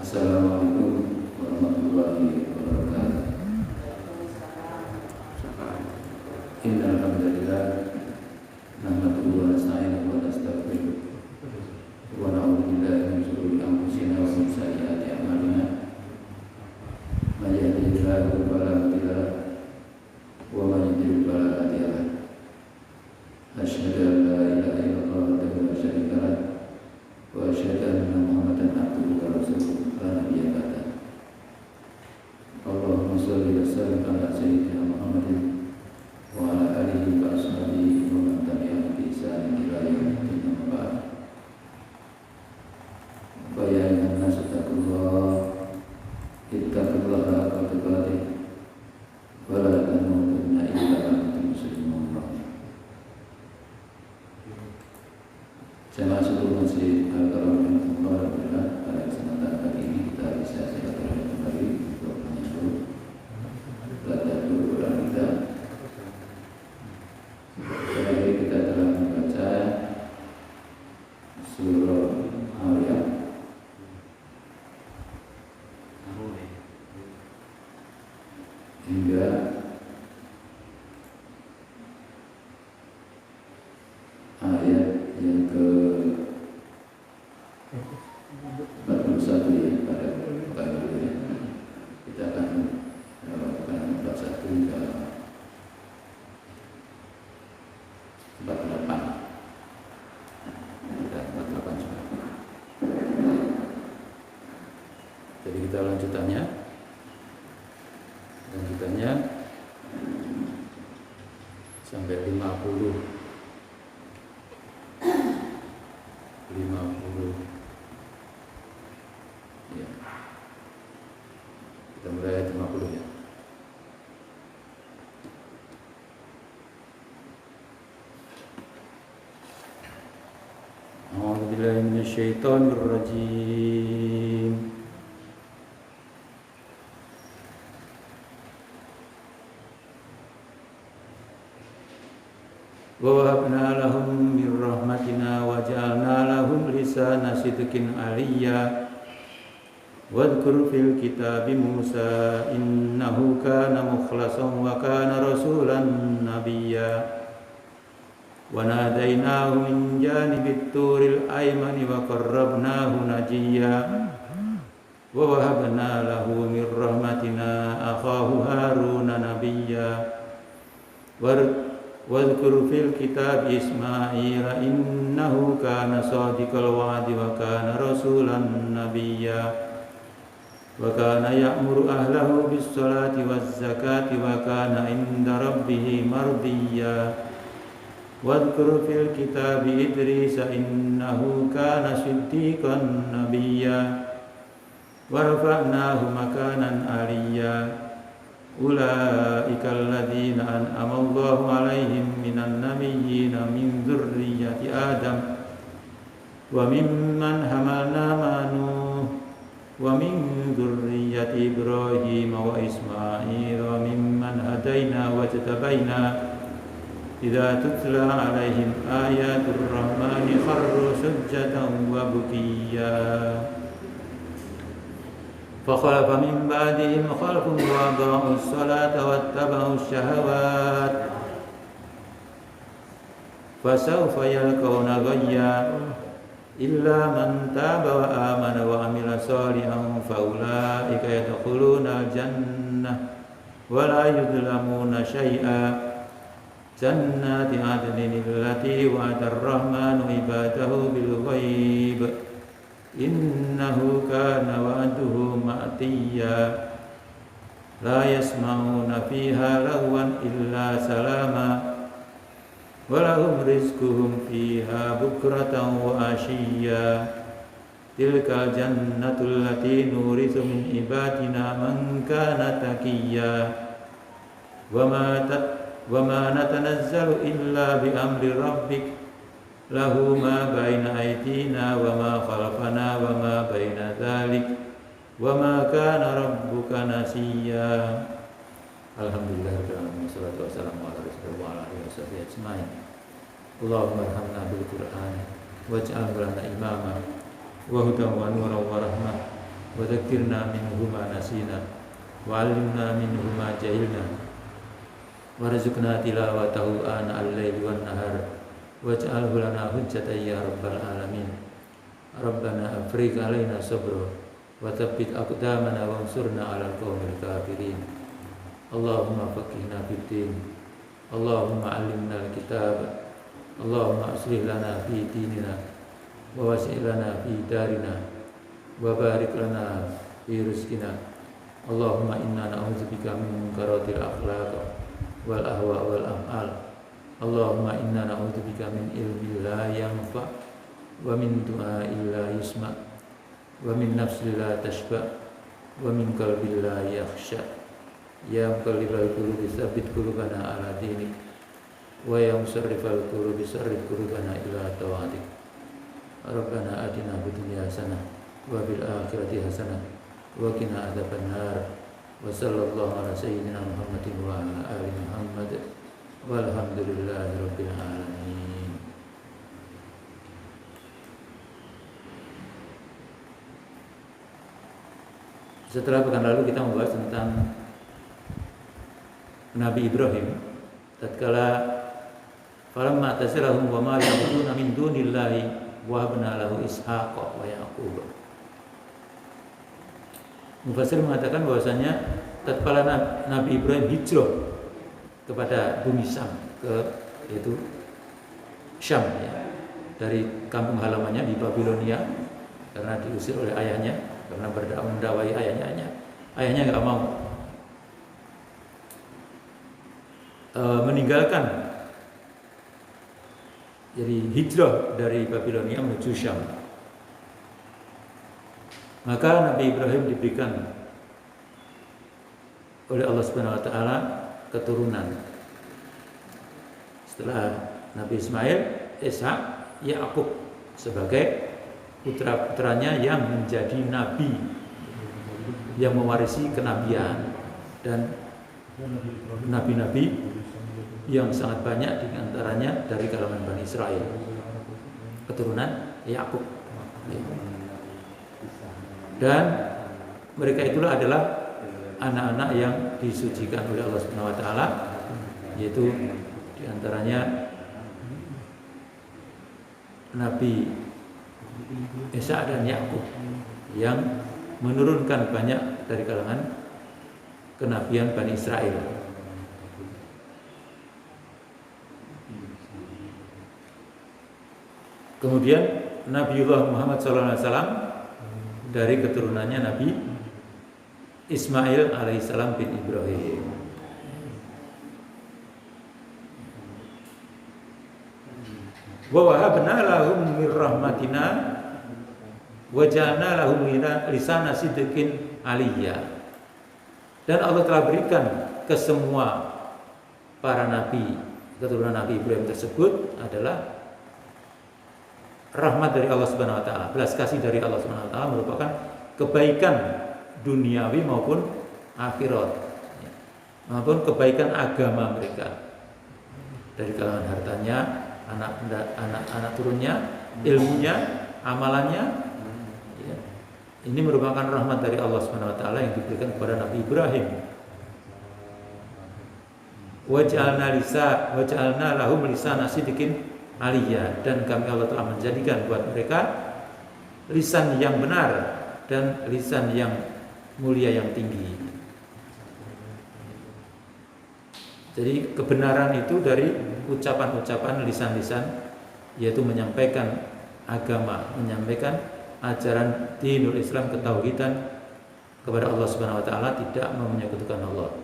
Assalamualaikum warahmatullahi wabarakatuh. Innal hamdalillah nahmaduhu wa nasta'inuhu wa nastaghfiruh wa na'udzu billahi min shururi anfusina wa min sayyiati a'malina. May yahdihillahu fala mudilla lahu wa may yudlil fala hadiya lahu. Asyhadu an la ilaha illallah wahdahu la syarika lahu wa asyhadu anna Muhammadan abduhu wa rasuluh. Allahumma sholli wa sallim ala sayyidina Muhammadin wa ala alihi wa ashabihi wa man tabi'ahum bi ihsanin ila yaumil din. Amma ba'd. Fa ya ayyuhan nasu ittaqullaha haqqa tuqatih wa la tamutunna illa wa antum muslimun. Jemaah seluruh masjid Al-Karam Alhamdulillah, pada kesempatan kali ini kita bisa silaturahmi kembali untuk menyambut belajar Al-Quran kita. Terakhir kita telah membaca surah Maryam hingga ayat yang ke 41 ya, pada pekan dulu ya. Kita akan melakukan 41 hingga 48. Kita 48 sudah. Jadi kita lanjutannya sampai 50 ya. Kita mulai ayat 50 ya. A'udzu billahi minasyaitonir rajim. Wa wahabna lahum min rahmatina wa ja'alna lahum lisana sidqin aliyya. Wadhkur fil kitabi Musa innahu kana mukhlasan wa kana rasulan nabiyya. Wa nadainahu min janibit turil aymani wa qarrabnahu najiyya. Wa wahabna lahu min rahmatina akhahu Haruna nabiyya. Wadhkur fil kitabi Ismail innahu kana shadiqal wa'di wa kana rasulan nabiyya. Wa kana ya'muru ahlahu bis salati waz zakati wa kana 'inda rabbih mardiyya. Wadhkur fil kitabi Idris innahu kana siddiqan nabiyya. Wa rafa'nahu makanan 'aliyya. Ulaika alladziina an'ama Allahu 'alaihim minan nabiyyiina min dzurriyyati Adam wa mimman hamalna ma'a Nuh wa min dzurriyyati Ibrahim wa Ismail wa mimman hadaina wa jtabaina. Idza tutla 'alaihim ayatur rahmani kharru sujjadan wa bukiyya. فخلف من بعدهم خلف وأضاعوا الصلاة واتبعوا الشهوات فسوف يلقون غيا إلا من تاب وآمن وعمل صالحا فأولئك يدخلون الجنة ولا يظلمون شيئا جنات عدن التي وعد الرحمن عباده بالغيب Innahu kana wa'duhu ma'tiyya. La yasma'una fiha lagwan illa salama wa lahum rizquhum fiha bukratan wa ashiyya. Tilkal jannatul lati nurithu min ibadina man kana taqiyya. Wa ma natanazzalu illa bi amri rabbik lahu ma baina aydina wa ma khalfana wa ma baina dzalik wa ma kana rabbuka nasiyya. Alhamdulillah wassalatu wassalamu ala rasulillah wa ala alihi washabbihi ajmain. Allahumma arhamna bil Qur'an waj'al lana imama wa hudan wa nuran wa rahmah wa dzakkirna minhu ma nasina wa 'allimna minhu ma jahilna warzuqna tilawatahu ana al-laili wan nahar waj'alhu lana hujjatan ya rabbal alamin. Rabbana afrigh 'alaina sabra wa tsabbit aqdamana wansurna 'alal qaumil kafirin. Allahumma faqihna fid-din, Allahumma 'allimna al-kitab, Allahumma aslih lana fi dinina wa wasi' lana fi darina wa barik lana fi rizqina. Allahumma inna na'udzubika min munkaratil akhlaq wal ahwa wal am'al. Allahumma inna na'udzubika min ilmin la yanfa wa min du'ain la yusma wa min nafsin la tashba wa min qalbin la yakhsha. Ya muqallibal qulubi tsabbit qulubana ala dinik wa ya musarrifal qulubi sarrif qulubana ila tawaatik. Rabbana atina fid dunya hasanah wa fil akhirati hasanah wa qina adzabannar. Wa sallallahu ala sayyidina Muhammadin wa ala ali Muhammad walhamdulillahi rabbil alamin. Setelah pekan lalu kita membahas tentang Nabi Ibrahim tatkala falamma tasalahum wa ma ya'buduna min dunillahi wa habna lahu Ishaqa wa Yaqub. Mufassir mengatakan bahwasanya tatkala Nabi Ibrahim hijrah kepada bumi Syam yaitu Syam ya, dari kampung halamannya di Babilonia karena diusir oleh ayahnya karena mendakwai ayahnya nggak mau meninggalkan, jadi hijrah dari Babilonia menuju Syam. Maka Nabi Ibrahim diberikan oleh Allah Subhanahu wa taala keturunan. Setelah Nabi Ismail, Ishak, Yakub sebagai putra-putranya yang menjadi nabi yang mewarisi kenabian dan nabi-nabi yang sangat banyak di antaranya dari kalangan Bani Israel, keturunan Yakub. Dan mereka itulah adalah anak-anak yang disucikan oleh Allah Subhanahu wa taala, yaitu di antaranya Nabi Ishak dan Yakub yang menurunkan banyak dari kalangan kenabian Bani Israel. Kemudian Nabiullah Muhammad SAW dari keturunannya Nabi Ismail alaihissalam bin Ibrahim. Wa wahabna lahum min rahmatina wa ja'alna lahum lisana sidqin aliyya. Dan Allah telah berikan ke semua para nabi keturunan Nabi Ibrahim tersebut adalah rahmat dari Allah Subhanahu wa taala, belas kasih dari Allah Subhanahu wa taala merupakan kebaikan duniawi maupun akhirat, maupun kebaikan agama mereka dari kalangan hartanya, anak turunnya, ilmunya, amalannya. Ya. Ini merupakan rahmat dari Allah Subhanahu wa taala yang diberikan kepada Nabi Ibrahim. Waj'alna lahum lisana sidqin aliyah, dan kami Allah telah menjadikan buat mereka lisan yang benar dan lisan yang mulia yang tinggi. Jadi kebenaran itu dari ucapan-ucapan lisan-lisan, yaitu menyampaikan agama, menyampaikan ajaran dinul Islam, ketauhidan kepada Allah Subhanahu wa taala, tidak menyekutukan Allah.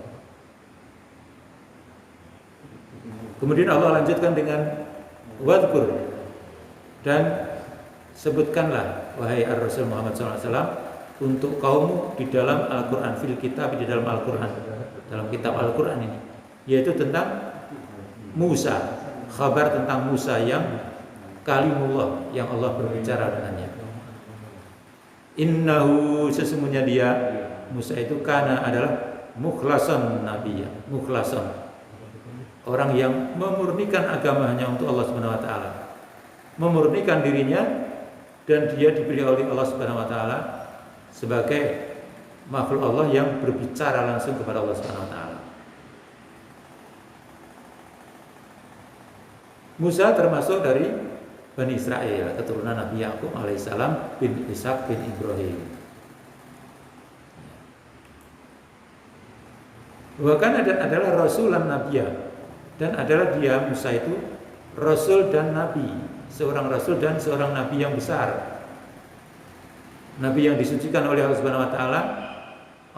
Kemudian Allah lanjutkan dengan wadkur, dan sebutkanlah wahai Ar-Rasul Muhammad SAW untuk kaummu di dalam Al-Quran, fil kitab, di dalam Al-Quran, dalam kitab Al-Quran ini, yaitu tentang Musa, kabar tentang Musa yang kalimullah, yang Allah berbicara dengannya. Innahu, sesungguhnya dia Musa itu kana adalah mukhlasan nabiyya, mukhlasan, orang yang memurnikan agamanya untuk Allah Subhanahu wa taala, memurnikan dirinya, dan dia diberi oleh Allah Subhanahu wa taala sebagai makhluk Allah yang berbicara langsung kepada Allah Subhanahu wa taala. Musa termasuk dari Bani Israel, keturunan Nabi Yakub alaihissalam bin Ishak bin Ibrahim. Bahkan adalah Rasul dan Nabiya, dan adalah dia Musa itu Rasul dan Nabi, seorang Rasul dan seorang Nabi yang besar, Nabi yang disucikan oleh Allah Subhanahu Wa Taala.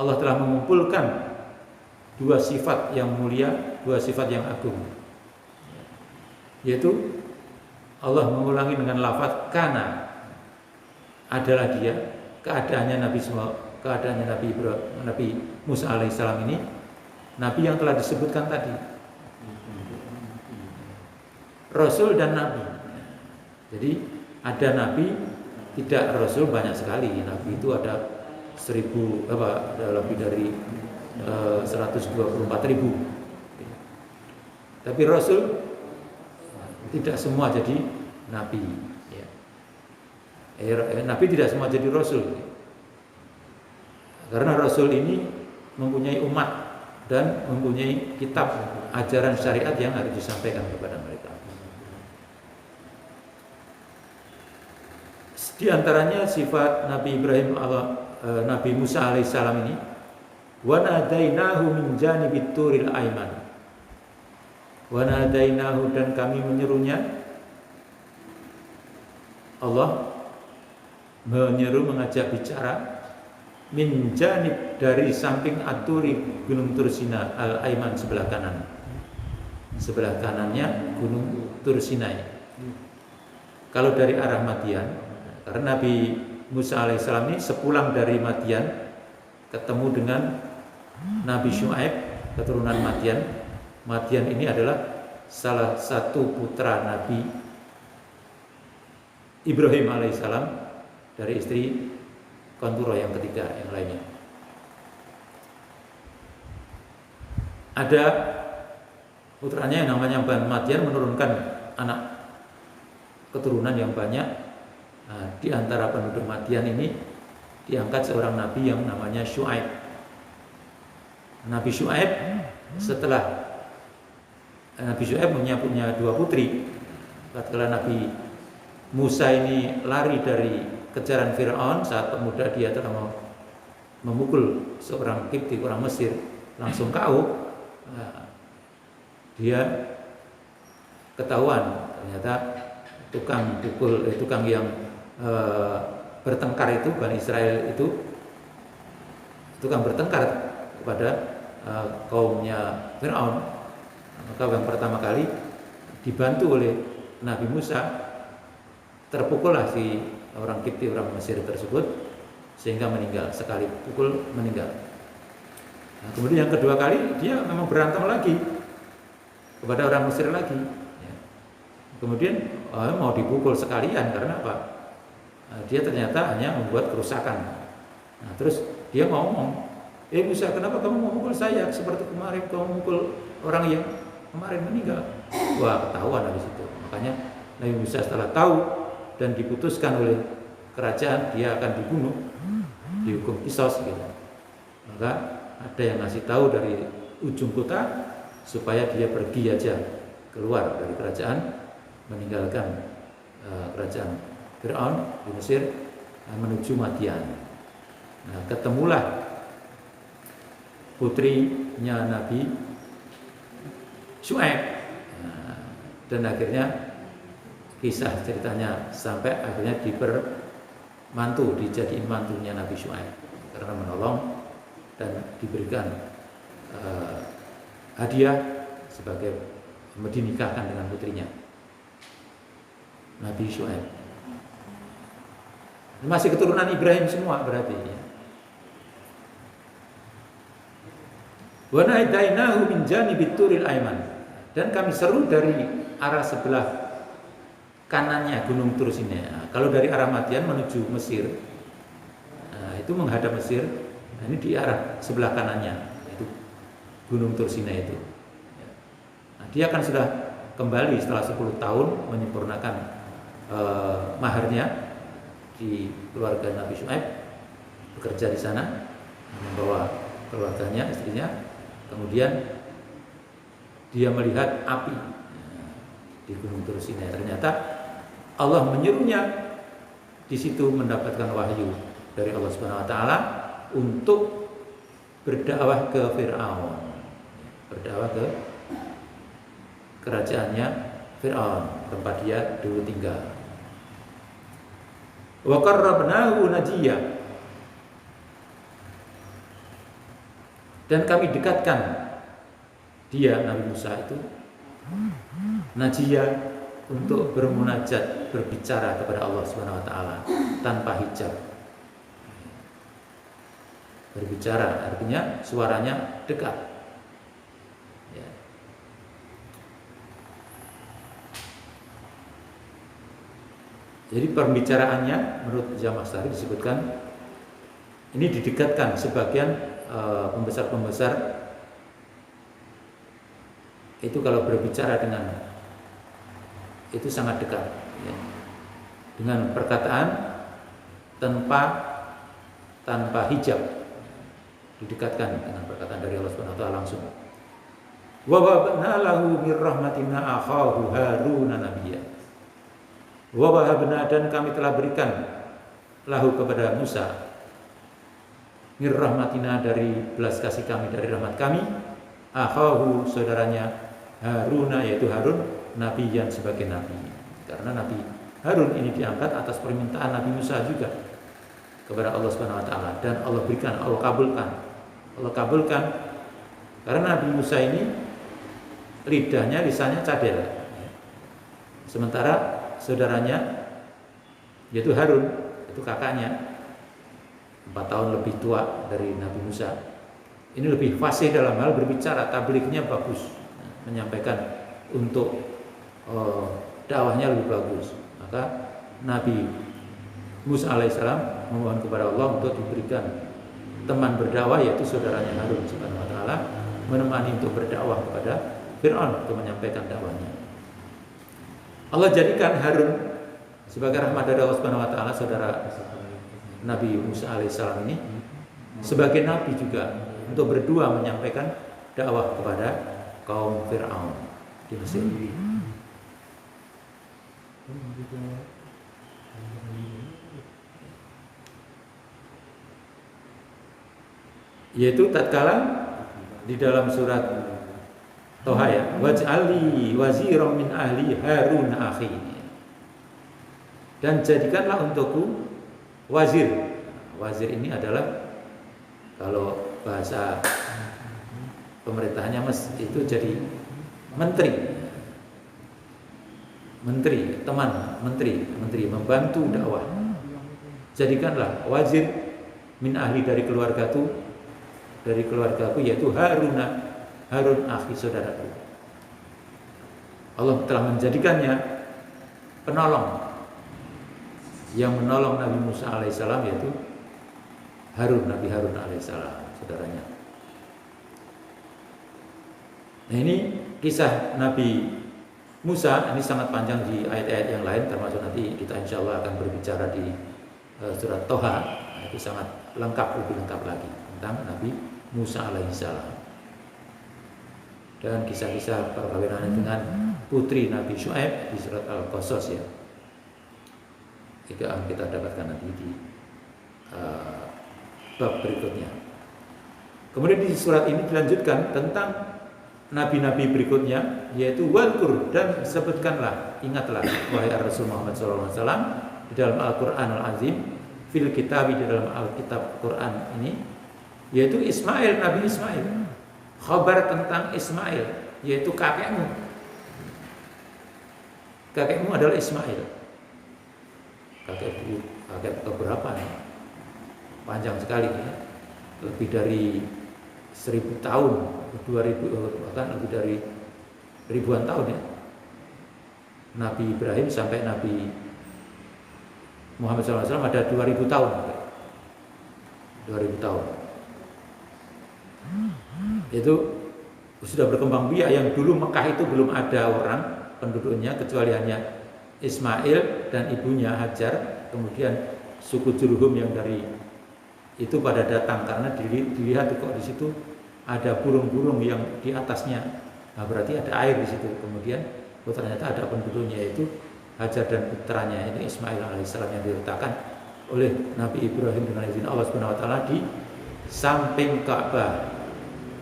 Allah telah mengumpulkan dua sifat yang mulia, dua sifat yang agung, yaitu Allah mengulangi dengan lafaz kana, adalah dia, keadaannya Nabi Musa alaihissalam ini, Nabi yang telah disebutkan tadi, Rasul dan Nabi. Jadi ada Nabi, tidak Rasul banyak sekali. Nabi itu ada ada lebih dari 124.000. Tapi Rasul tidak semua jadi Nabi. Nabi tidak semua jadi Rasul. Karena Rasul ini mempunyai umat dan mempunyai kitab ajaran syariat yang harus disampaikan kepada mereka. Di antaranya sifat Nabi Ibrahim Nabi Musa alaihissalam ini, wa nadainahu min janibit turil aiman. Wa nadainahu, dan kami menyerunya. Allah menyeru, mengajak bicara, min janib, dari samping aturi Gunung Tursina al-Aiman, sebelah kanan. Sebelah kanannya Gunung Tursinai. Kalau dari arah Madian, karena Nabi Musa alaihissalam ini sepulang dari Madian ketemu dengan Nabi Syuaib, keturunan Madian. Madian ini adalah salah satu putra Nabi Ibrahim alaihissalam dari istri Konturoh yang ketiga, yang lainnya. Ada putranya yang namanya Madian menurunkan anak keturunan yang banyak. Nah, di antara penduduk Madian ini diangkat seorang nabi yang namanya Syuaib. Nabi Syuaib, setelah Nabi Syuaib punya dua putri. Tatkala Nabi Musa ini lari dari kejaran Fir'aun, saat pemuda dia telah mau memukul seorang Kipti, orang Mesir, langsung KO. Dia ketahuan, ternyata tukang yang bertengkar itu, Bani Israel itu tukang bertengkar kepada kaumnya Fir'aun. Maka yang pertama kali dibantu oleh Nabi Musa, terpukullah si orang Kipti, orang Mesir tersebut, sehingga meninggal. Sekali pukul meninggal. Nah, kemudian yang kedua kali dia memang berantem lagi kepada orang Mesir lagi. Kemudian mau dipukul sekalian, karena apa? Dia ternyata hanya membuat kerusakan. Nah, terus dia ngomong, Musa, kenapa kamu mau mukul saya seperti kemarin kamu mukul orang yang kemarin meninggal? Wah, ketahuan habis itu. Makanya Nabi Musa setelah tahu dan diputuskan oleh kerajaan dia akan dibunuh, dihukum kisos gitu. Maka ada yang ngasih tahu dari ujung kota supaya dia pergi aja keluar dari kerajaan, meninggalkan kerajaan Fir'aun di Mesir, menuju Madian. Nah, ketemulah putrinya Nabi Syuaib. Nah, dan akhirnya kisah ceritanya sampai akhirnya dijadiin mantunya Nabi Syuaib karena menolong dan diberikan hadiah sebagai dinikahkan dengan putrinya Nabi Syuaib. Masih keturunan Ibrahim semua berarti ya. Wa nadainahu min janibit turil aiman, dan kami seru dari arah sebelah kanannya Gunung Tursina. Nah, kalau dari arah Madian menuju Mesir, nah, itu menghadap Mesir. Nah, ini di arah sebelah kanannya itu Gunung Tursina itu. Nah, dia akan sudah kembali setelah 10 tahun menyempurnakan maharnya di keluarga Nabi Syuaib. bekerja di sana, membawa keluarganya, istrinya. Kemudian dia melihat api di Gunung Tur Sinai. Ternyata Allah menyuruhnya di situ mendapatkan wahyu dari Allah Subhanahu wa taala untuk berdakwah ke Firaun. Berdakwah ke kerajaannya Firaun, tempat dia dulu tinggal. Wa qarrabnahu najiyya. Dan kami dekatkan dia, Nabi Musa itu najiyya, untuk bermunajat, berbicara kepada Allah Subhanahu wa taala tanpa hijab. Berbicara artinya suaranya dekat. Ya. Jadi pembicaraannya menurut Zamakhsyari disebutkan ini didekatkan. Sebagian pembesar-pembesar itu kalau berbicara dengan itu sangat dekat, ya. Dengan perkataan tanpa hijab, didekatkan dengan perkataan dari Allah Subhanahu wa taala langsung. Wa wahabna lahu mir rahmatina akhahu Harun nabiyya. Wa wahabna, dan kami telah berikan lahu kepada Musa mir rahmatina, dari belas kasih kami, dari rahmat kami, akhahu saudaranya Harun, yaitu Harun, nabiyan, sebagai nabi. Karena Nabi Harun ini diangkat atas permintaan Nabi Musa juga kepada Allah Subhanahu wa taala, dan Allah berikan, Allah kabulkan karena Nabi Musa ini lisannya cadel, sementara saudaranya yaitu Harun, itu kakaknya 4 tahun lebih tua dari Nabi Musa, ini lebih fasih dalam hal berbicara, tablignya bagus, menyampaikan untuk dakwahnya lebih bagus. Maka Nabi Musa alaihissalam memohon kepada Allah untuk diberikan teman berdakwah, yaitu saudaranya Harun Subhanahu wa taala, menemani untuk berdakwah kepada Fir'aun, untuk menyampaikan dakwahnya. Allah jadikan Harun sebagai rahmat dari Allah Subhanahu wa taala, saudara Nabi Musa alaihissalam ini sebagai nabi juga, untuk berdua menyampaikan dakwah kepada kaum Fir'aun di Mesir. Yaitu tatkala di dalam surat Toha, ya, waj'alli waziran min ahli Harun akhi, dan jadikanlah untukku wazir. Wazir ini adalah kalau bahasa pemerintahannya itu jadi menteri, teman, menteri, membantu dakwah. Jadikanlah wazir min ahli, dari keluargaku, yaitu Harun akhi, saudaraku. Allah telah menjadikannya penolong, yang menolong Nabi Musa alaihissalam, yaitu Nabi Harun alaihissalam, saudaranya. Nah, ini kisah Nabi Musa, ini sangat panjang di ayat-ayat yang lain, termasuk nanti kita insya Allah akan berbicara di surat Toha. Itu sangat lengkap, lebih lengkap lagi tentang Nabi Musa alaihissalam, dan kisah-kisah perkawinan dengan putri Nabi Syuaib di surat Al-Qasas, ya. Itu akan kita dapatkan nanti di bab berikutnya. Kemudian di surat ini dilanjutkan tentang nabi-nabi berikutnya, yaitu wadkur, dan sebutkanlah, ingatlah wahai Rasul Muhammad SAW di dalam Al-Quran Al-Azim, fil kitabi, di dalam Alkitab Quran ini, yaitu Ismail, Nabi Ismail. Khabar tentang Ismail, yaitu kakekmu adalah Ismail. Kakek keberapa nih? Panjang sekali, ya. Lebih dari 1000 tahun, 2000, bahkan lebih dari ribuan tahun, ya. Nabi Ibrahim sampai Nabi Muhammad SAW ada 2000 tahun. 2000 tahun. Itu sudah berkembang biak, yang dulu Mekah itu belum ada orang penduduknya kecuali hanya Ismail dan ibunya Hajar, kemudian suku Jurhum yang dari itu pada datang karena dilihat kok di situ ada burung-burung yang di atasnya. Nah, berarti ada air di situ. Kemudian ternyata ada penduduknya, yaitu Hajar dan putranya ini Ismail alaihissalam yang diletakkan oleh Nabi Ibrahim dengan izin Allah Subhanahu wa taala di samping Ka'bah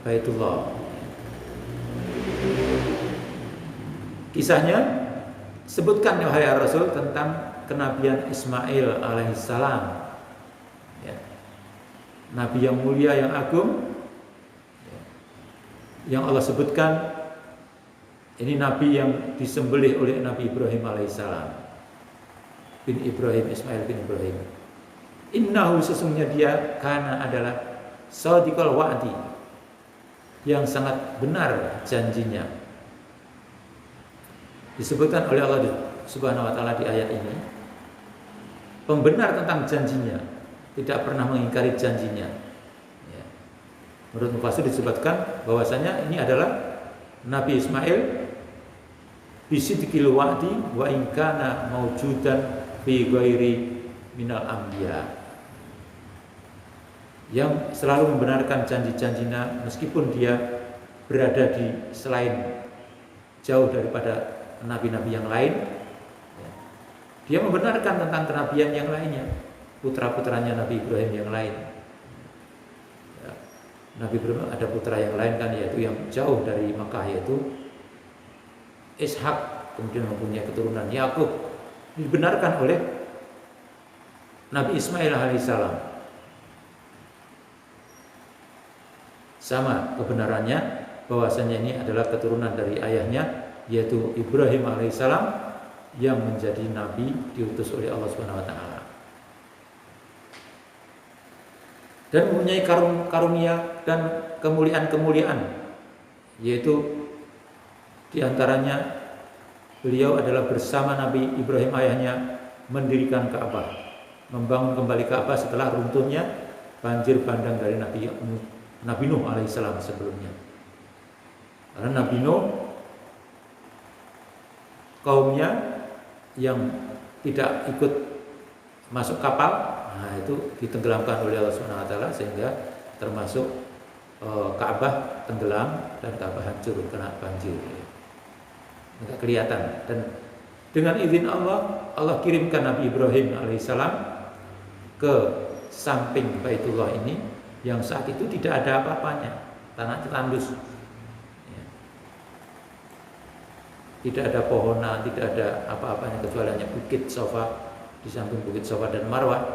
Baitullah. Kisahnya sebutkan wahai Rasul tentang kenabian Ismail alaihissalam, ya. Nabi yang mulia, yang agung, ya. Yang Allah sebutkan ini nabi yang disembelih oleh Nabi Ibrahim alaihissalam, bin Ibrahim, Ismail bin Ibrahim. Innahu, sesungguhnya dia kana adalah shadiqal wa'di, yang sangat benar janjinya. Disebutkan oleh Allah Subhanahu wa taala di ayat ini, pembenar tentang janjinya, tidak pernah mengingkari janjinya. Ya. Menurut mufassir disebutkan bahwasanya ini adalah Nabi Ismail bisidqil wa'di wa in kana maujudan fi ghairi minal anbiya, yang selalu membenarkan janji-janjinya meskipun dia berada di selain, jauh daripada nabi-nabi yang lain. Dia membenarkan tentang kenabian yang lainnya, putra-putranya Nabi Ibrahim yang lain. Ya. Nabi Ibrahim ada putra yang lain kan, yaitu yang jauh dari Makkah, yaitu Ishak, kemudian mempunyai keturunan Yakub, dibenarkan oleh Nabi Ismail alaihissalam. Sama kebenarannya bahwasanya ini adalah keturunan dari ayahnya, yaitu Ibrahim alaihissalam, yang menjadi nabi diutus oleh Allah Subhanahu wa taala. Dan mempunyai karunia dan kemuliaan-kemuliaan, yaitu diantaranya beliau adalah bersama Nabi Ibrahim ayahnya mendirikan Ka'bah, membangun kembali Ka'bah setelah runtuhnya banjir bandang dari Nabi Nuh alaihissalam sebelumnya. Karena Nabi Nuh, kaumnya yang tidak ikut masuk kapal, nah itu ditenggelamkan oleh Allah Subhanahu wa taala, sehingga termasuk Ka'bah tenggelam dan Ka'bah hancur kena banjir. Enggak kelihatan. Dan dengan izin Allah, Allah kirimkan Nabi Ibrahim alaihissalam ke samping Baitullah ini, yang saat itu tidak ada apa-apanya, tanahnya tandus, ya. Tidak ada pohonan, tidak ada apa-apanya kecuali hanya bukit Safa, di samping bukit Safa dan Marwah,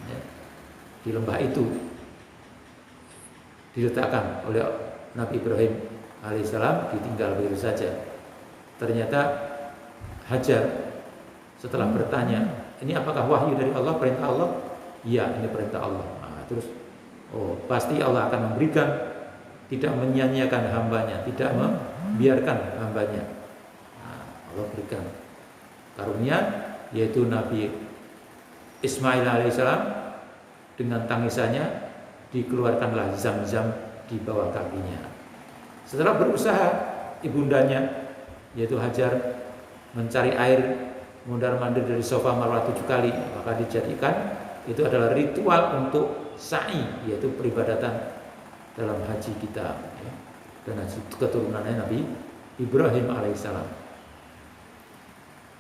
ya. Di lembah itu diletakkan oleh Nabi Ibrahim alaihissalam, ditinggal begitu saja. Ternyata Hajar setelah bertanya, ini apakah wahyu dari Allah, perintah Allah? Iya, ini perintah Allah. Nah, terus, pasti Allah akan memberikan, tidak menyia-nyiakan hambanya, tidak membiarkan hambanya. Nah, Allah berikan karunia, yaitu Nabi Ismail alaihissalam, dengan tangisannya dikeluarkanlah Zam-Zam di bawah kakinya. Setelah berusaha ibundanya, yaitu Hajar, mencari air mondar-mandir dari Safa Marwah 7 kali, maka dijadikan itu adalah ritual untuk sa'i, yaitu peribadatan dalam haji kita, ya. Dan haji keturunannya Nabi Ibrahim alaihissalam.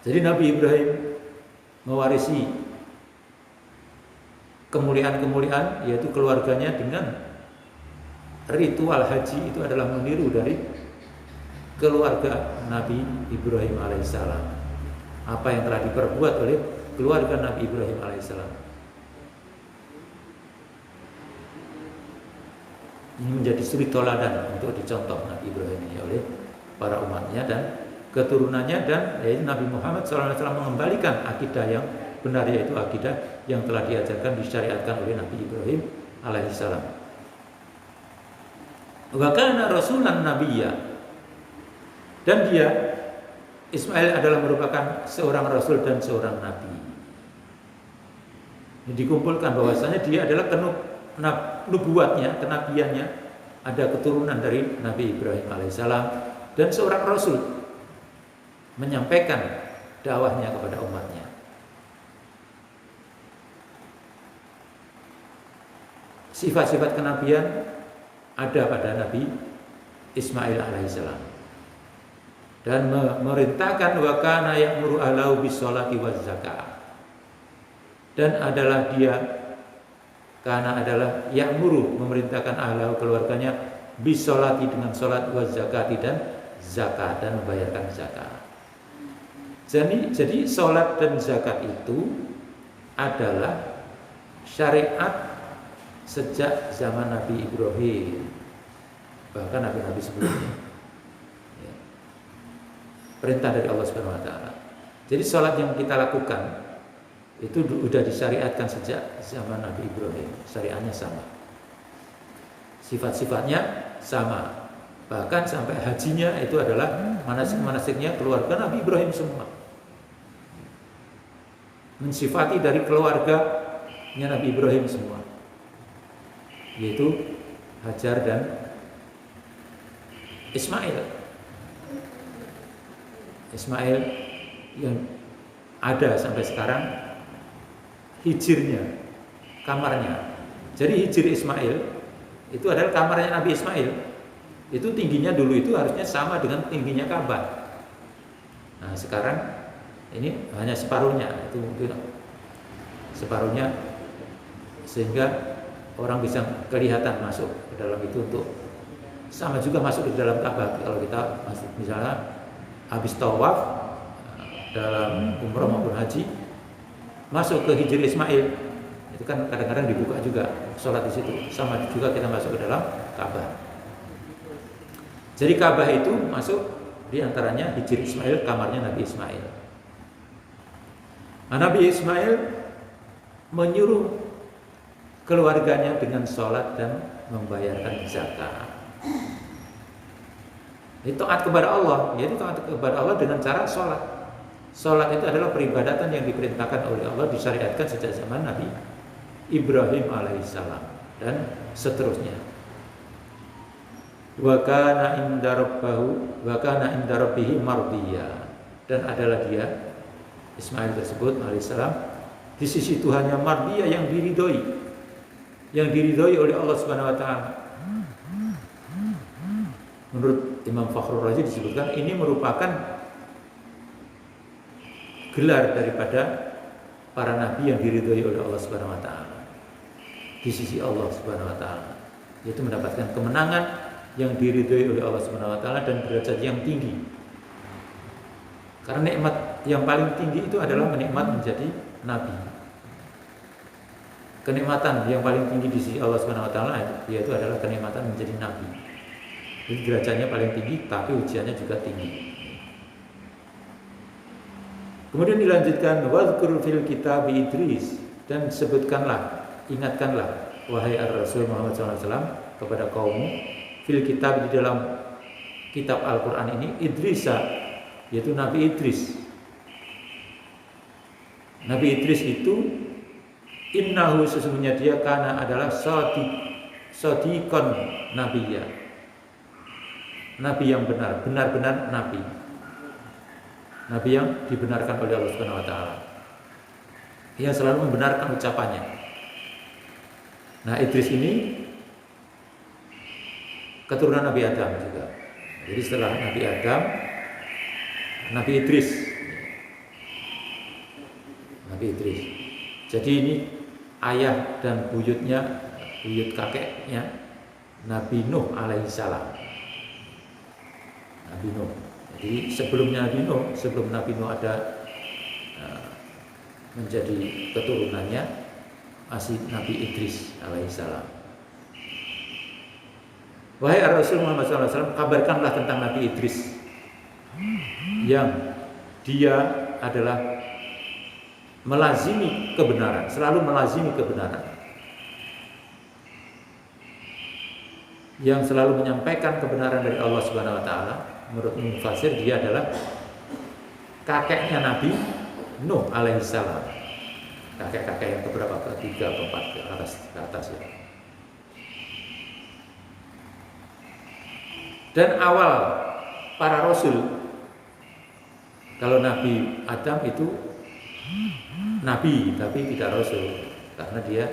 Jadi Nabi Ibrahim mewarisi kemuliaan-kemuliaan, yaitu keluarganya, dengan ritual haji itu adalah meniru dari keluarga Nabi Ibrahim alaihissalam, apa yang telah diperbuat oleh keluarga Nabi Ibrahim alaihissalam. Ini menjadi suri toladan untuk dicontoh Nabi Ibrahim ini oleh para umatnya dan keturunannya, dan yaitu Nabi Muhammad SAW mengembalikan akidah yang benar, yaitu akidah yang telah diajarkan, disyariatkan oleh Nabi Ibrahim alaihissalam. Wa kana rasulan nabiyya, dan dia Ismail adalah merupakan seorang rasul dan seorang nabi. Ini dikumpulkan bahwasanya dia adalah nubuatnya, kenabiannya ada keturunan dari Nabi Ibrahim alaihissalam, dan seorang rasul menyampaikan dakwahnya kepada umatnya. sifat-sifat kenabian ada pada Nabi Ismail alaihissalam, dan memerintahkan wa kana ya'muru ahlahu bis sholati waz zakah, dan adalah dia karena adalah ya'muru memerintahkan ahlahu keluarganya bis sholati dengan sholat waz zakati dan zakat dan membayarkan zakat. Jadi sholat dan zakat itu adalah syariat sejak zaman Nabi Ibrahim, bahkan nabi-nabi sebelumnya. Ya. Perintah dari Allah Subhanahu wa taala. Jadi sholat yang kita lakukan itu sudah disyariatkan sejak zaman Nabi Ibrahim. Syariatnya sama, sifat-sifatnya sama, bahkan sampai hajinya itu adalah manasik-manasiknya keluarga Nabi Ibrahim semua, mensifati dari keluarganya Nabi Ibrahim semua, yaitu Hajar dan Ismail. Ismail yang ada sampai sekarang hijirnya, kamarnya. Jadi hijir Ismail itu adalah kamarnya Nabi Ismail. Itu tingginya dulu itu harusnya sama dengan tingginya Ka'bah. Nah sekarang ini hanya separuhnya, itu mungkin separuhnya, sehingga orang bisa kelihatan masuk ke dalam itu. Untuk sama juga masuk di dalam Ka'bah. Kalau kita masuk misalnya habis tawaf dalam umroh maupun haji, masuk ke hijir Ismail, itu kan kadang-kadang dibuka juga sholat di situ. Sama juga kita masuk ke dalam Ka'bah. Jadi Ka'bah itu masuk di antaranya hijir Ismail, kamarnya Nabi Ismail. Nah, Nabi Ismail menyuruh keluarganya dengan sholat dan membayarkan zakat. Itu taat kepada Allah, yaitu taat kepada Allah dengan cara sholat. Sholat itu adalah peribadatan yang diperintahkan oleh Allah, disyariatkan sejak zaman Nabi Ibrahim alaihissalam dan seterusnya. Wa kana inda rabbihi mardiyya, dan adalah dia Ismail tersebut alaihissalam di sisi Tuhannya mardiyya, yang diridhoi oleh Allah Subhanahu wa taala. Menurut Imam Fakhrur Razi disebutkan ini merupakan gelar daripada para nabi yang diridhoi oleh Allah Subhanahu wa taala di sisi Allah Subhanahu wa taala, yaitu mendapatkan kemenangan yang diridhoi oleh Allah Subhanahu wa taala dan derajat yang tinggi. Karena nikmat yang paling tinggi itu adalah menikmat menjadi nabi. Kenikmatan yang paling tinggi di sisi Allah Subhanahu wa taala yaitu adalah kenikmatan menjadi nabi. Jadi derajatnya paling tinggi, tapi ujiannya juga tinggi. Kemudian dilanjutkan wazkur fil kitab Idris, dan sebutkanlah, ingatkanlah wahai Ar-Rasul Muhammad SAW kepada kaummu fil kitab, di dalam kitab Al-Quran ini, Idrisa, yaitu Nabi Idris. Nabi Idris itu innahu, sesungguhnya dia kana adalah sadiqon nabiyya, nabi yang benar, benar-benar nabi. Nabi yang dibenarkan oleh Allah Subhanahu wa taala, yang selalu membenarkan ucapannya. Nah, Idris ini keturunan Nabi Adam juga. Jadi setelah Nabi Adam, Nabi Idris. Nabi Idris. Jadi ini ayah dan buyutnya, buyut kakeknya Nabi Nuh alaihissalam. Nabi Nuh. Jadi sebelumnya Nabi Nuh, sebelum Nabi Nuh ada menjadi keturunannya, masih Nabi Idris alaihissalam. Wahai Rasul Muhammad SAW, kabarkanlah tentang Nabi Idris, yang dia adalah melazimi kebenaran, selalu melazimi kebenaran, yang selalu menyampaikan kebenaran dari Allah Subhanahu wa taala. Menurut Mufassir, dia adalah kakeknya Nabi Nuh alaihissalam. Kakek-kakek yang keberapa? Ketiga, keempat, ke atas ya. Dan awal para rasul, kalau Nabi Adam itu nabi tapi tidak rasul, karena dia